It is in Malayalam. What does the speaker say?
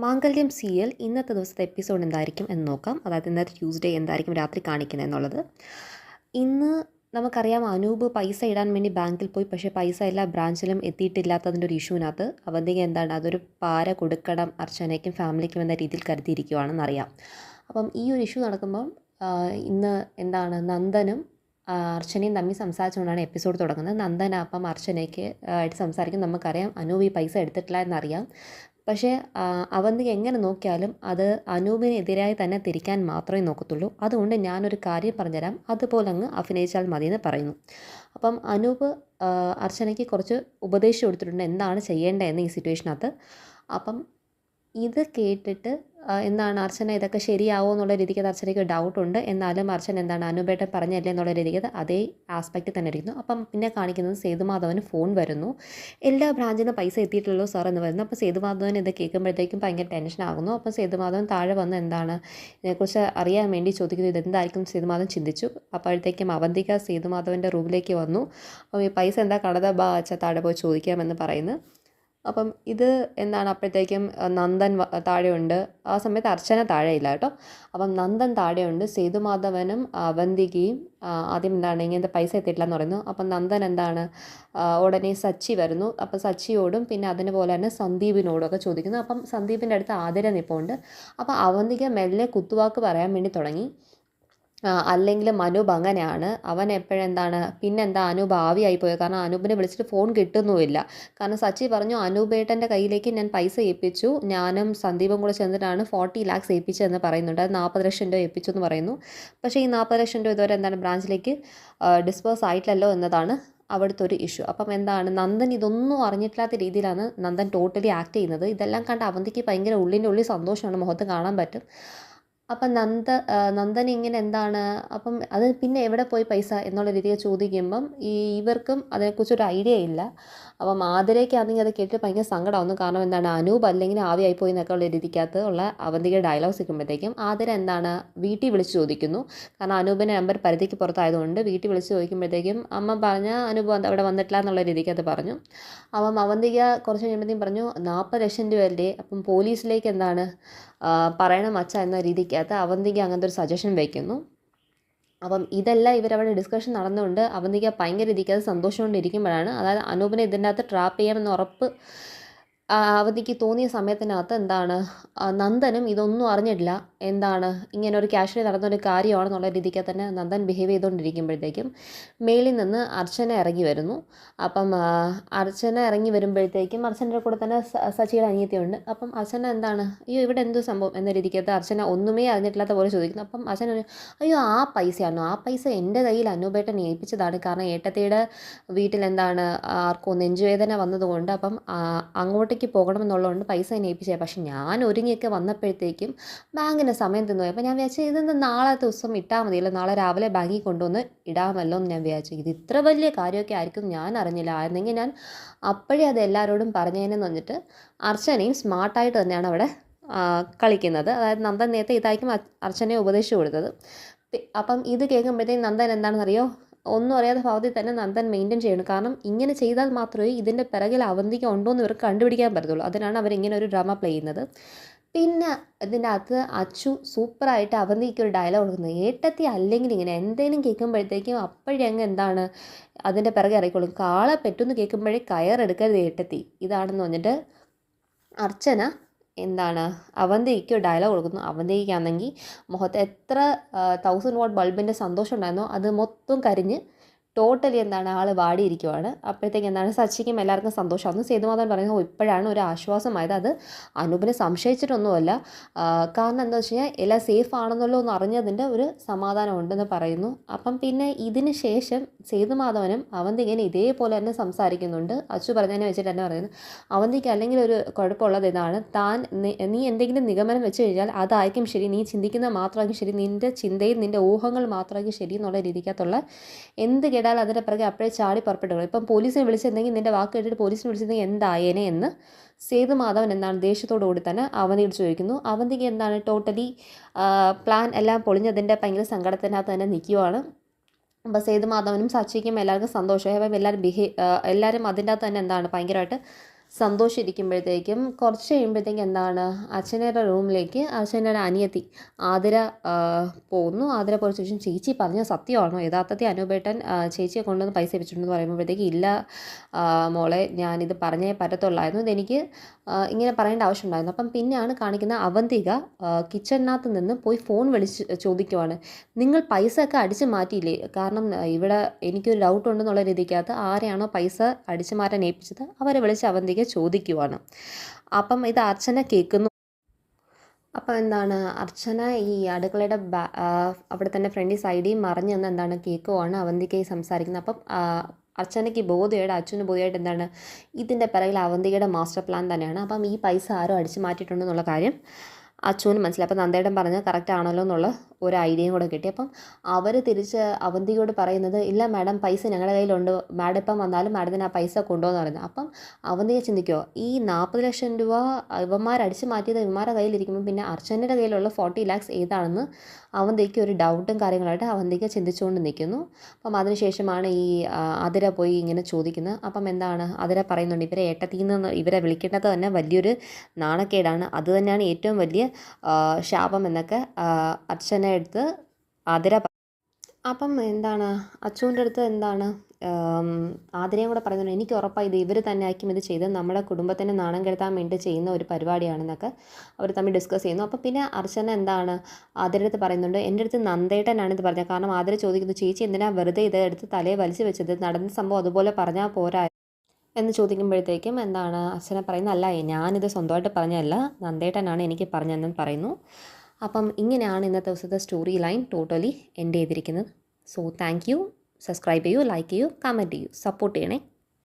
മാംഗല്യം സീരിയൽ ഇന്നത്തെ ദിവസത്തെ എപ്പിസോഡ് എന്തായിരിക്കും എന്ന് നോക്കാം. അതായത് ഇന്നത്തെ ട്യൂസ്ഡേ എന്തായിരിക്കും രാത്രി കാണിക്കുന്നത് എന്നുള്ളത്. ഇന്ന് നമുക്കറിയാം, അനൂപ് പൈസ ഇടാൻ വേണ്ടി ബാങ്കിൽ പോയി. പക്ഷേ പൈസ എല്ലാ ബ്രാഞ്ചിലും എത്തിയിട്ടില്ലാത്തതിൻ്റെ ഒരു ഇഷ്യൂവിനകത്ത് അവന്തിക അതൊരു പാര കൊടുക്കണം അർച്ചനയ്ക്കും ഫാമിലിക്കും എന്ന രീതിയിൽ കരുതിയിരിക്കുകയാണെന്നറിയാം. അപ്പം ഈ ഒരു ഇഷ്യൂ നടക്കുമ്പം ഇന്ന് നന്ദനും അർച്ചനയും തമ്മിൽ സംസാരിച്ചുകൊണ്ടാണ് എപ്പിസോഡ് തുടങ്ങുന്നത്. നന്ദൻ അപ്പം അർച്ചനയ്ക്ക് ആയിട്ട് സംസാരിക്കും. നമുക്കറിയാം അനൂപ് ഈ പൈസ എടുത്തിട്ടില്ല എന്നറിയാം. പക്ഷേ അവന്തിക എങ്ങനെ നോക്കിയാലും അത് അനൂപിനെതിരായി തന്നെ തിരിക്കാൻ മാത്രമേ നോക്കത്തുള്ളൂ. അതുകൊണ്ട് ഞാനൊരു കാര്യം പറഞ്ഞുതരാം, അതുപോലെ അങ്ങ് അഭിനയിച്ചാൽ മതിയെന്ന് പറയുന്നു. അപ്പം അനൂപ് അർച്ചനയ്ക്ക് കുറച്ച് ഉപദേശം കൊടുത്തിട്ടുണ്ട് എന്താണ് ചെയ്യേണ്ടതെന്ന് ഈ സിറ്റുവേഷനകത്ത്. അപ്പം ഇത് കേട്ടിട്ട് അർച്ചന ഇതൊക്കെ ശരിയാവോ എന്നുള്ള രീതിക്ക് അത് അർച്ചനയ്ക്ക് ഡൗട്ടുണ്ട്. എന്നാലും അർച്ചന അനൂപേട്ടൻ പറഞ്ഞല്ലേ എന്നുള്ള രീതിക്ക് അതേ ആസ്പെക്റ്റിൽ തന്നെ ഇരിക്കുന്നു. അപ്പം പിന്നെ കാണിക്കുന്നത് സേതുമാധവന് ഫോൺ വരുന്നു. എല്ലാ ബ്രാഞ്ചിൽ നിന്ന് പൈസ എത്തിയിട്ടുള്ളൂ സാർ എന്ന് വരുന്നു. അപ്പോൾ സേതുമാധവൻ ഇത് കേൾക്കുമ്പോഴത്തേക്കും ഭയങ്കര ടെൻഷനാകുന്നു. അപ്പം സേതുമാധവൻ താഴെ വന്ന് ഇതിനെക്കുറിച്ച് അറിയാൻ വേണ്ടി ചോദിക്കുന്നു. ഇതെന്തായിരിക്കും സേതുമാധവൻ ചിന്തിച്ചു. അപ്പോഴത്തേക്കും അവന്തിക സേതുമാധവൻ്റെ റൂമിലേക്ക് വന്നു. അപ്പം ഈ പൈസ എന്താ കടത അച്ഛാ താഴെ പോയി ചോദിക്കാമെന്ന് പറയുന്നു. അപ്പം ഇത് അപ്പോഴത്തേക്കും നന്ദൻ താഴെയുണ്ട്. ആ സമയത്ത് അർച്ചന താഴെയില്ല കേട്ടോ. അപ്പം നന്ദൻ താഴെയുണ്ട്. സേതുമാധവനും അവന്തികയും ആദ്യം ഇങ്ങനത്തെ പൈസ എത്തിയിട്ടില്ലെന്ന് പറയുന്നു. അപ്പം നന്ദൻ ഉടനെ സച്ചി വരുന്നു. അപ്പം സച്ചിയോടും പിന്നെ അതിനുപോലെ തന്നെ സന്ദീപിനോടൊക്കെ ചോദിക്കുന്നു. അപ്പം സന്ദീപിൻ്റെ അടുത്ത് ആതിര നിൽപ്പുണ്ട്. അപ്പം അവന്തിക മെല്ലെ കുത്തുവാക്ക് പറയാൻ വേണ്ടി തുടങ്ങി. അല്ലെങ്കിലും അനൂപ് അങ്ങനെയാണ്. അവൻ പിന്നെന്താ അനൂപ് ആവിയായി പോയത്. കാരണം അനൂപിനെ വിളിച്ചിട്ട് ഫോൺ കിട്ടുന്നുമില്ല. കാരണം സച്ചി പറഞ്ഞു അനൂപേട്ടൻ്റെ കയ്യിലേക്ക് ഞാൻ പൈസ ഏൽപ്പിച്ചു, ഞാനും സന്ദീപും കൂടെ ചെന്നിട്ടാണ് 40 lakhs ഏൽപ്പിച്ചതെന്ന് പറയുന്നുണ്ട്. അത് 40 ലക്ഷം രൂപ ഏൽപ്പിച്ചു എന്ന് പറയുന്നു. പക്ഷേ ഈ 40 ലക്ഷം രൂപ ഇതുവരെ ബ്രാഞ്ചിലേക്ക് ഡിസ്പേഴ്സ് ആയിട്ടില്ലല്ലോ എന്നതാണ് അവിടുത്തെ ഒരു ഇഷ്യൂ. അപ്പം നന്ദൻ ഇതൊന്നും അറിഞ്ഞിട്ടില്ലാത്ത രീതിയിലാണ് നന്ദൻ ടോട്ടലി ആക്ട് ചെയ്യുന്നത്. ഇതെല്ലാം കണ്ട് അവന്തിക്ക് ഭയങ്കര ഉള്ളിൻ്റെ സന്തോഷമാണ് മുഖത്ത് കാണാൻ പറ്റും. അപ്പം നന്ദൻ ഇങ്ങനെ അപ്പം അത് പിന്നെ എവിടെ പോയി പൈസ എന്നുള്ള രീതിയിൽ ചോദിക്കുമ്പം ഇവർക്കും അതിനെക്കുറിച്ചൊരു ഐഡിയ ഇല്ല. അപ്പം ആതിരയ്ക്കാണെങ്കിൽ അത് കേട്ടിട്ട് ഭയങ്കര സങ്കടമാവുന്നു. കാരണം അനൂപ് അല്ലെങ്കിൽ ആവിയായിപ്പോയി എന്നൊക്കെ ഉള്ള രീതിക്കകത്ത് ഉള്ള അവന്തിക ഡയലോഗ്സ് നിൽക്കുമ്പോഴത്തേക്കും ആതിര വീട്ടിൽ വിളിച്ച് ചോദിക്കുന്നു. കാരണം അനൂപിൻ്റെ നമ്പർ പരിധിക്ക് പുറത്തായതുകൊണ്ട് വീട്ടിൽ വിളിച്ച് ചോദിക്കുമ്പോഴത്തേക്കും അമ്മ പറഞ്ഞ അനൂപ് അവിടെ വന്നിട്ടില്ല എന്നുള്ള രീതിക്ക് അത് പറഞ്ഞു. അപ്പം അവന്തിക കുറച്ച് കഴിയുമ്പോഴത്തേക്കും പറഞ്ഞു 40 ലക്ഷം രൂപയല്ലേ, അപ്പം പോലീസിലേക്ക് പറയണം അച്ഛ എന്ന രീതിക്കകത്ത് അവന്തിക അങ്ങനത്തെ ഒരു സജഷൻ വയ്ക്കുന്നു. അപ്പം ഇതെല്ലാം ഇവരവിടെ ഡിസ്കഷൻ നടന്നുകൊണ്ട് അവന്തിക ഭയങ്കര രീതിക്ക് അത് സന്തോഷം കൊണ്ടിരിക്കുമ്പോഴാണ്, അതായത് അനൂപിനെ ഇതിൻ്റെ അകത്ത് ട്രാപ്പ് ചെയ്യാമെന്ന് ഉറപ്പ് അവധിക്ക് തോന്നിയ സമയത്തിനകത്ത് നന്ദനും ഇതൊന്നും അറിഞ്ഞിട്ടില്ല. ഇങ്ങനെ ഒരു കാഷ്വലി നടന്നൊരു കാര്യമാണെന്നുള്ള രീതിക്ക് തന്നെ നന്ദൻ ബിഹേവ് ചെയ്തുകൊണ്ടിരിക്കുമ്പോഴത്തേക്കും മേളിൽ നിന്ന് അർച്ചന ഇറങ്ങി വരുന്നു. അപ്പം അർച്ചന ഇറങ്ങി വരുമ്പോഴത്തേക്കും അർച്ചനയുടെ കൂടെ തന്നെ സച്ചിയുടെ അനിയത്തിയുണ്ട്. അപ്പം അർച്ചന അയ്യോ ഇവിടെ എന്തോ സംഭവം എന്ന രീതിക്കകത്ത് അർച്ചന ഒന്നുമേ അറിഞ്ഞിട്ടില്ലാത്ത പോലെ ചോദിക്കുന്നു. അപ്പം അർച്ചന അയ്യോ ആ പൈസയാണോ, ആ പൈസ എൻ്റെ കയ്യിൽ അനൂപേട്ടൻ ഏൽപ്പിച്ചതാണ്. കാരണം ഏട്ടത്തിയുടെ വീട്ടിൽ ആർക്കോ നെഞ്ചുവേദന വന്നതുകൊണ്ട് അപ്പം അങ്ങോട്ടേക്ക് പോകണമെന്നുള്ളതുകൊണ്ട് പൈസ എന്നെ ഏൽപ്പിച്ചത്. പക്ഷെ ഞാൻ ഒരുങ്ങിയൊക്കെ വന്നപ്പോഴത്തേക്കും ബാങ്കിന് സമയം തിന്നു. അപ്പോൾ ഞാൻ വിചാരിച്ചു ഇതെന്ത് നാളെ ദിവസം ഇട്ടാൽ മതിയല്ലോ, നാളെ രാവിലെ ബാങ്കിൽ കൊണ്ടുവന്ന് ഇടാമല്ലോ എന്ന് ഞാൻ വിചാരിച്ചു. ഇത് ഇത്ര വലിയ കാര്യമൊക്കെ ആയിരിക്കും ഞാൻ അറിഞ്ഞില്ല. ആയിരുന്നെങ്കിൽ ഞാൻ അപ്പോഴേ അത് എല്ലാവരോടും പറഞ്ഞതിനെന്ന് പറഞ്ഞിട്ട് അർച്ചനയും സ്മാർട്ടായിട്ട് തന്നെയാണ് അവിടെ കളിക്കുന്നത്. അതായത് നന്ദൻ നേരത്തെ ഇതായിരിക്കും അർച്ചനയെ ഉപദേശിച്ചു കൊടുത്തത്. അപ്പം ഇത് കേൾക്കുമ്പോഴത്തേക്കും നന്ദൻ എന്താണെന്നറിയോ, ഒന്നും അറിയാത്ത ഭാവത്തിൽ തന്നെ നന്ദൻ മെയിൻറ്റെയിൻ ചെയ്യണം. കാരണം ഇങ്ങനെ ചെയ്താൽ മാത്രമേ ഇതിൻ്റെ പിറകിൽ അവന്തിക ഉണ്ടോ എന്ന് ഇവർക്ക് കണ്ടുപിടിക്കാൻ പറ്റത്തുള്ളൂ. അതിനാണ് അവരിങ്ങനെ ഒരു ഡ്രാമ പ്ലേ ചെയ്യുന്നത്. പിന്നെ ഇതിൻ്റെ അകത്ത് അച്ചു സൂപ്പറായിട്ട് അവന്തിക്ക് ഒരു ഡയലോഗ് കൊടുക്കുന്നത്, ഏട്ടത്തി അല്ലെങ്കിൽ ഇങ്ങനെ എന്തെങ്കിലും കേൾക്കുമ്പോഴത്തേക്കും അപ്പോഴേ അതിൻ്റെ പിറകെ ഇറങ്ങിക്കോളും. കാളെ പെട്ടെന്ന് കേൾക്കുമ്പോഴേ കയറെടുക്കരുത് ഏട്ടത്തി, ഇതാണെന്ന് പറഞ്ഞിട്ട് അർച്ചന അവന്തിക്ക് ഡയലോഗ് കൊടുക്കുന്നു. അവന്തിക്കാണെങ്കിൽ മുഖത്ത് എത്ര 1000 watt ബൾബിൻ്റെ സന്തോഷം ഉണ്ടായിരുന്നോ അത് മൊത്തം കരിഞ്ഞ് ടോട്ടലി ആൾ വാടിയിരിക്കുവാണ്. അപ്പോഴത്തേക്ക് സച്ചിക്കും എല്ലാവർക്കും സന്തോഷമാകുന്നു. സേതുമാധവൻ പറയുന്നത് ഇപ്പോഴാണ് ഒരു ആശ്വാസമായത്. അത് അനൂപിനെ സംശയിച്ചിട്ടൊന്നുമല്ല, കാരണം എന്താ വെച്ച് കഴിഞ്ഞാൽ എല്ലാം സേഫ് ആണെന്നുള്ളൂ എന്ന് അറിഞ്ഞതിൻ്റെ ഒരു സമാധാനം ഉണ്ടെന്ന് പറയുന്നു. അപ്പം പിന്നെ ഇതിന് ശേഷം സേതുമാധവനും അവന്തികനെ ഇതേപോലെ തന്നെ സംസാരിക്കുന്നുണ്ട്. അച്ചു പറഞ്ഞതിനെ വെച്ചിട്ട് തന്നെ പറയുന്നു, അവന്തിക്ക് അല്ലെങ്കിൽ ഒരു കുഴപ്പമുള്ളത് ഇതാണ്, നീ എന്തെങ്കിലും നിഗമനം വെച്ച് കഴിഞ്ഞാൽ അതായിരിക്കും ശരി, നീ ചിന്തിക്കുന്നത് മാത്രമായിരിക്കും ശരി, നിൻ്റെ ചിന്തയും നിൻ്റെ ഊഹങ്ങൾ മാത്രമായിരിക്കും ശരി എന്നുള്ള രീതിക്കകത്തുള്ള എന്ത് കേട്ടാൽ അതിൻ്റെ പിറകെ അപ്പോഴേ ചാടി പുറപ്പെട്ടു. ഇപ്പം പോലീസിനെ വിളിച്ചിരുന്നെങ്കിൽ നിൻ്റെ വാക്ക് കേട്ടിട്ട് പോലീസിനെ വിളിച്ചിരുന്നെങ്കിൽ എന്തായേനെ എന്ന് സേതുമാധവൻ ദേഷ്യത്തോടു കൂടി തന്നെ അവന്തിയോട് ചോദിക്കുന്നു. അവന്തിക്ക് ടോട്ടലി പ്ലാൻ എല്ലാം പൊളിഞ്ഞതിൻ്റെ ഭയങ്കര സങ്കടത്തിനകത്ത് തന്നെ നിൽക്കുവാണ്. അപ്പോൾ സേതുമാധവനും സച്ചിക്കും എല്ലാവർക്കും സന്തോഷമായി. അപ്പം എല്ലാവരും എല്ലാവരും അതിൻ്റെ അകത്ത് തന്നെ ഭയങ്കരമായിട്ട് സന്തോഷിച്ചിരിക്കുമ്പോഴത്തേക്കും കുറച്ച് കഴിയുമ്പോഴത്തേക്കും എന്താണ് അർച്ചനയുടെ റൂമിലേക്ക് അർച്ചനയുടെ അനിയത്തി ആതിര പോകുന്നു. ആതിര പോയ ശേഷം ചേച്ചി പറഞ്ഞ സത്യമാണോ, യഥാർത്ഥത്തിൽ അനൂപേട്ടൻ ചേച്ചിയെ കൊണ്ടുവന്ന് പൈസ വെച്ചിട്ടുണ്ടെന്ന് പറയുമ്പോഴത്തേക്ക് ഇല്ല മോളെ, ഞാനിത് പറഞ്ഞേ പറ്റത്തുള്ളായിരുന്നു, ഇതെനിക്ക് ഇങ്ങനെ പറയേണ്ട ആവശ്യമുണ്ടായിരുന്നു. അപ്പം പിന്നെയാണ് കാണിക്കുന്ന അവന്തിക കിച്ചണിനകത്ത് നിന്ന് പോയി ഫോൺ വിളിച്ച് ചോദിക്കുവാണ്, നിങ്ങൾ പൈസ ഒക്കെ അടിച്ച് മാറ്റിയില്ലേ? കാരണം ഇവിടെ എനിക്കൊരു ഡൗട്ട് ഉണ്ടെന്നുള്ള രീതിക്കകത്ത് ആരെയാണോ പൈസ അടിച്ചു മാറ്റാൻ ഏൽപ്പിച്ചത് അവരെ വിളിച്ച് അവന്തിക ചോദിക്കുവാണ്. അപ്പം ഇത് അർച്ചന കേൾക്കുന്നു. അപ്പോൾ എന്താണ് അർച്ചന ഈ അടുക്കളയുടെ അവിടെ തന്നെ ഫ്രണ്ടി സൈഡിൽ മറിഞ്ഞ് നിന്ന് എന്താണ് കേൾക്കുവാണ് അവന്തികയെ സംസാരിക്കുന്നത്. അപ്പം അർച്ചനയ്ക്ക് ബോധയുടെ അച്ഛന് ബോധമായിട്ട് എന്താണ് ഇതിൻ്റെ പിറകിൽ അവന്തികയുടെ മാസ്റ്റർ പ്ലാൻ തന്നെയാണ്. അപ്പം ഈ പൈസ ആരോ അടിച്ചു മാറ്റിയിട്ടുണ്ടെന്നുള്ള കാര്യം അച്ഛന് മനസ്സിലായി. അപ്പം നന്ദേട്ടൻ പറഞ്ഞത് കറക്റ്റ് ആണല്ലോ എന്നുള്ള ഒരു ഐഡിയയും കൂടെ കിട്ടി. അപ്പം അവർ തിരിച്ച് അവന്തികയോട് പറയുന്നത്, ഇല്ല മാഡം പൈസ ഞങ്ങളുടെ കയ്യിലുണ്ട്, മാഡം ഇപ്പം വന്നാലും മാഡത്തിന് ആ പൈസ കൊണ്ടുപോകുന്ന പറയുന്നത്. അപ്പം അവന്തിക ചിന്തിക്കുമോ, ഈ 40 ലക്ഷം രൂപ ഇവന്മാർ അടിച്ചു മാറ്റിയത് ഇവന്മാരുടെ കയ്യിലിരിക്കുമ്പോൾ പിന്നെ അർച്ചനയുടെ കയ്യിലുള്ള 40 lakhs ഏതാണെന്ന് അവന്തിക്ക് ഒരു ഡൗട്ടും കാര്യങ്ങളായിട്ട് അവന്തിക ചിന്തിച്ചുകൊണ്ട് നിൽക്കുന്നു. അപ്പം അതിനുശേഷമാണ് ഈ അതിര പോയി ഇങ്ങനെ ചോദിക്കുന്നത്. അപ്പം എന്താണ് അതിര പറയുന്നുണ്ട്, ഇവരെ ഏട്ടത്തിൽ നിന്ന് ഇവരെ വിളിക്കേണ്ടത് തന്നെ വലിയൊരു നാണക്കേടാണ്, അത് തന്നെയാണ് ഏറ്റവും വലിയ ശാപം എന്നൊക്കെ അർച്ചന എടുത്ത് അതിര. അപ്പം എന്താണ് അച്ചുവിൻ്റെ അടുത്ത് എന്താണ് ആതിരയും കൂടെ പറയുന്നുണ്ട്, എനിക്ക് ഉറപ്പാണ് ഇത് ഇവർ തന്നെ ആയിരിക്കും ഇത് ചെയ്ത് നമ്മുടെ കുടുംബത്തിനെ നാണം കെടുത്താൻ വേണ്ടി ചെയ്യുന്ന ഒരു പരിപാടിയാണെന്നൊക്കെ അവർ തമ്മിൽ ഡിസ്കസ് ചെയ്യുന്നു. അപ്പം പിന്നെ അർച്ചന എന്താണ് ആതിരയുടെ അടുത്ത് പറയുന്നുണ്ട്, എൻ്റെ അടുത്ത് നന്ദേട്ടനാണ് ഇത് പറഞ്ഞത്. കാരണം ആതിര ചോദിക്കുന്നു, ചേച്ചി എന്തിനാ വെറുതെ ഇത് എടുത്ത് തലയെ വലിച്ചു വെച്ചത്, നടന്ന സംഭവം അതുപോലെ പറഞ്ഞാൽ പോരാ എന്ന് ചോദിക്കുമ്പോഴത്തേക്കും എന്താണ് അർച്ചന പറയുന്നത്, അല്ല ഞാനിത് സ്വന്തമായിട്ട് പറഞ്ഞതല്ല, നന്ദേട്ടനാണ് എനിക്ക് പറഞ്ഞതെന്ന് പറയുന്നു. അപ്പം ഇങ്ങനെയാണ് ഇന്നത്തെ ദിവസത്തെ സ്റ്റോറി ലൈൻ ടോട്ടലി എൻഡ് ചെയ്തിരിക്കുന്നത്. So thank you. സബ്സ്ക്രൈബ് ചെയ്യൂ, ലൈക്ക് ചെയ്യൂ, കമൻറ്റ് ചെയ്യൂ, സപ്പോർട്ട് ചെയ്യണേ.